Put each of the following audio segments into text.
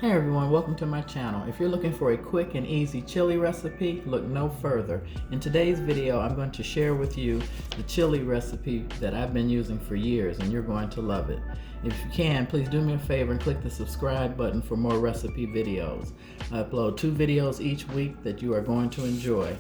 Hey everyone, welcome to my channel. If you're looking for a quick and easy chili recipe, look no further. In today's video, I'm going to share with you the chili recipe that I've been using for years, and you're going to love it. If you can, please do me a favor and click the subscribe button for more recipe videos. I upload 2 videos each week that you are going to enjoy.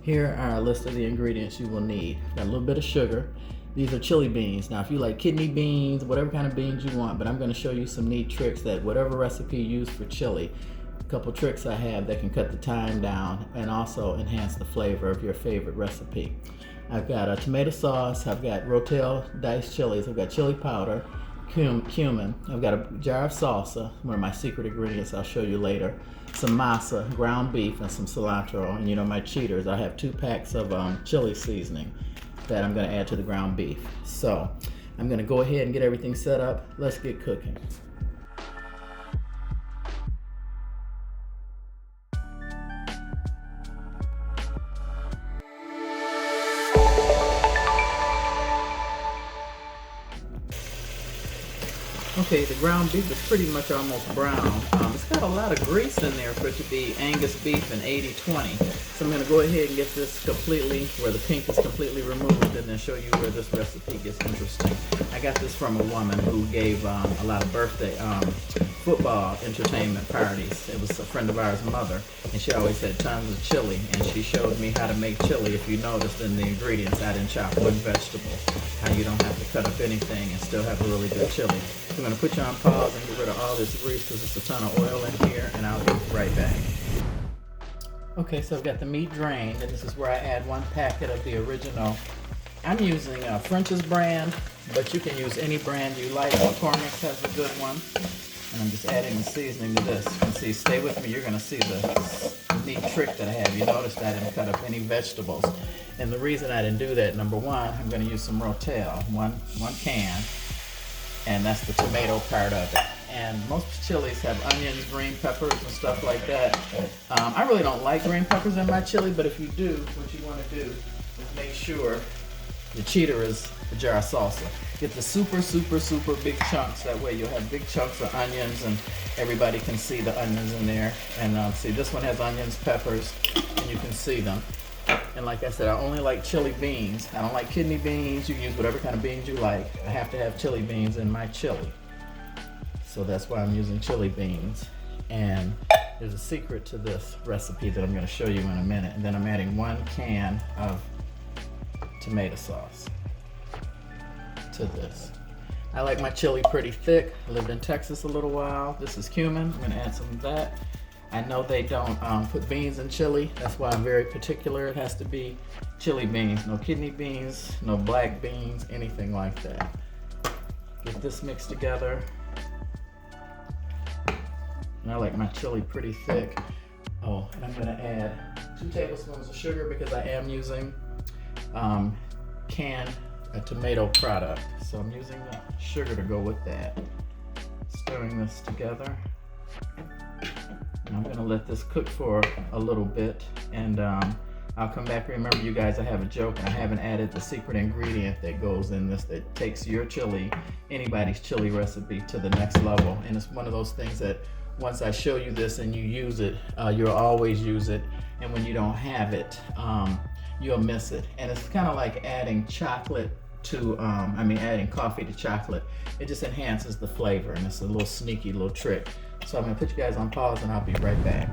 Here are a list of the ingredients you will need. Got a little bit of sugar. These are chili beans. Now if you like kidney beans, whatever kind of beans you want, but I'm going to show you some neat tricks that whatever recipe you use for chili, a couple tricks I have that can cut the time down and also enhance the flavor of your favorite recipe. I've got a tomato sauce, I've got Rotel diced chilies, I've got chili powder, cumin, I've got a jar of salsa, one of my secret ingredients I'll show you later, some masa, ground beef, and some cilantro, and you know my cheaters, I have 2 packs of chili seasoning that I'm going to add to the ground beef. So I'm going to go ahead and get everything set up. Let's get cooking. Okay, the ground beef is pretty much almost brown. It's got a lot of grease in there for it to be Angus beef and 80/20. So I'm going to go ahead and get this completely, where the pink is completely removed, and then show you where this recipe gets interesting. I got this from a woman who gave a lot of birthday football entertainment parties. It was a friend of ours' mother, and she always had tons of chili, and she showed me how to make chili. If you noticed in the ingredients, I didn't chop one vegetable, how you don't have to cut up anything and still have a really good chili. I'm going to put you on pause and get rid of all this grease because it's a ton of oil in here, and I'll be right back. Okay, so I've got the meat drained, and this is where I add 1 packet of the original. I'm using French's brand, but you can use any brand you like. McCormick's has a good one. And I'm just adding the seasoning to this. You can see, stay with me, you're going to see the neat trick that I have. You noticed I didn't cut up any vegetables. And the reason I didn't do that, number 1, I'm going to use some Rotel, one can. And that's the tomato part of it. And most chilies have onions, green peppers, and stuff like that. I really don't like green peppers in my chili, but if you do, what you want to do is make sure the cheater is a jar of salsa. Get the super big chunks. That way you'll have big chunks of onions, and everybody can see the onions in there. And see, this one has onions, peppers, and you can see them. And like I said, I only like chili beans. I don't like kidney beans. You can use whatever kind of beans you like. I have to have chili beans in my chili. So that's why I'm using chili beans. And there's a secret to this recipe that I'm going to show you in a minute. And then I'm adding 1 can of tomato sauce to this. I like my chili pretty thick. I lived in Texas a little while. This is cumin. I'm going to add some of that. I know they don't put beans in chili. That's why I'm very particular. It has to be chili beans, no kidney beans, no black beans, anything like that. Get this mixed together. And I like my chili pretty thick. Oh, and I'm gonna add 2 tablespoons of sugar because I am using canned tomato product. So I'm using the sugar to go with that. Stirring this together. I'm going to let this cook for a little bit, and I'll come back. Remember, you guys, I have a joke. I haven't added the secret ingredient that goes in this that takes your chili, anybody's chili recipe, to the next level. And it's one of those things that once I show you this and you use it, you'll always use it. And when you don't have it, you'll miss it. And it's kind of like adding chocolate to, adding coffee to chocolate. It just enhances the flavor, and it's a little sneaky little trick. So I'm going to put you guys on pause, and I'll be right back.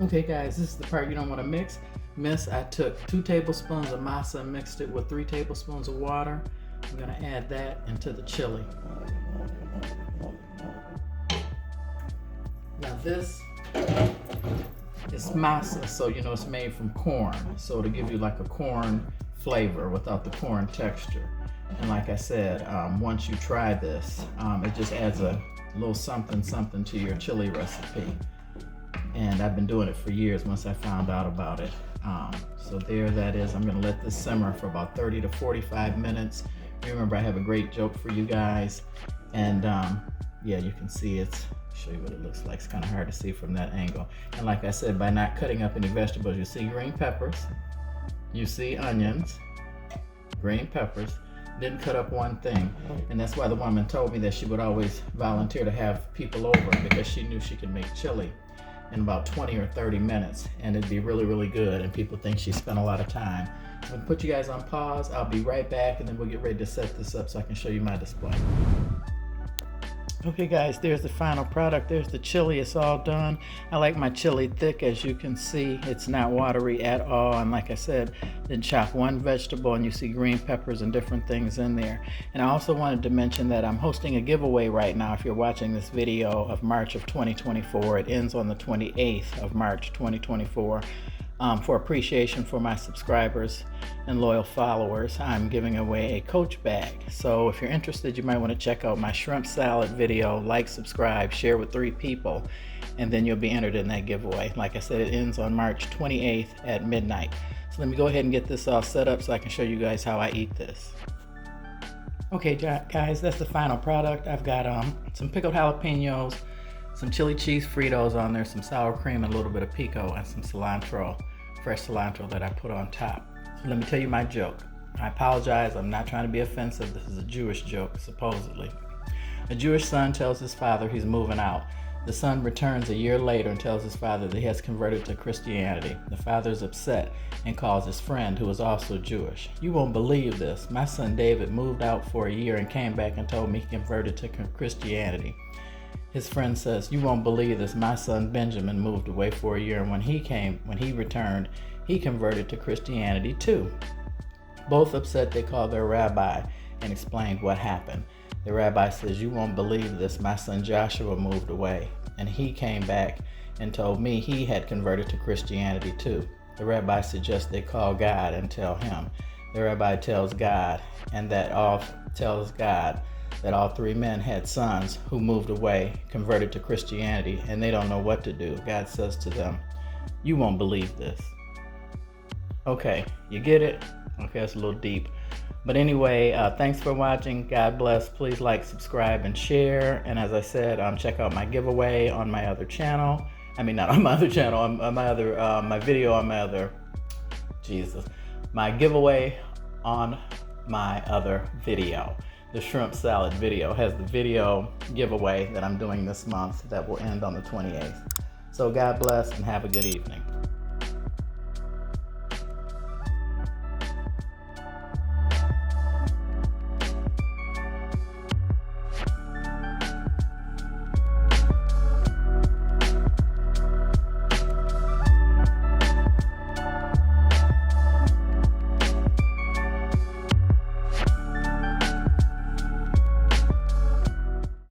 Okay guys, this is the part you don't want to miss. I took 2 tablespoons of masa and mixed it with 3 tablespoons of water. I'm going to add that into the chili. Now this is masa, so you know it's made from corn. So it'll give you like a corn flavor without the corn texture. And like I said, once you try this, it just adds a little something to your chili recipe. And I've been doing it for years once I found out about it. So there that is. I'm going to let this simmer for about 30 to 45 minutes. Remember, I have a great joke for you guys. And yeah, you can see it's, show you what it looks like. It's kind of hard to see from that angle. And like I said, by not cutting up any vegetables, you see green peppers, You see onions, green peppers, didn't cut up one thing. And that's why the woman told me that she would always volunteer to have people over, because she knew she could make chili in about 20 or 30 minutes and it'd be really, really good, and people think she spent a lot of time. I'm gonna put you guys on pause. I'll be right back and then we'll get ready to set this up so I can show you my display. Okay guys, there's the final product. There's the chili. It's all done. I like my chili thick. As you can see, it's not watery at all. And like I said, then chop one vegetable and you see green peppers and different things in there. And I also wanted to mention that I'm hosting a giveaway right now. If you're watching this video of March of 2024, it ends on the 28th of March 2024. For appreciation for my subscribers and loyal followers, I'm giving away a Coach bag. So if you're interested, you might want to check out my shrimp salad video, like, subscribe, share with 3 people, and then you'll be entered in that giveaway. Like I said, it ends on March 28th at midnight. So let me go ahead and get this all set up so I can show you guys how I eat this. Okay guys, that's the final product. I've got some pickled jalapenos, some chili cheese Fritos on there, some sour cream, and a little bit of pico, and some cilantro, fresh cilantro that I put on top. So let me tell you my joke. I apologize, I'm not trying to be offensive. This is a Jewish joke, supposedly. A Jewish son tells his father he's moving out. The son returns a year later and tells his father that he has converted to Christianity. The father is upset and calls his friend, who is also Jewish. "You won't believe this. My son David moved out for a year and came back and told me he converted to Christianity." His friend says, "You won't believe this. My son Benjamin moved away for a year, and when he returned, he converted to Christianity too." Both upset, they called their rabbi and explained what happened. The rabbi says, "You won't believe this. My son Joshua moved away, and he came back and told me he had converted to Christianity too." The rabbi suggests they call God and tell him. The rabbi tells God that all 3 men had sons who moved away, converted to Christianity, and they don't know what to do. God says to them, "You won't believe this." Okay, you get it? Okay, it's a little deep. But anyway, thanks for watching. God bless. Please like, subscribe, and share. And as I said, check out my giveaway on my other channel. I mean, not on my other channel, on my other, my video on my other, my giveaway on my other video. The shrimp salad video has the video giveaway that I'm doing this month that will end on the 28th. So God bless and have a good evening.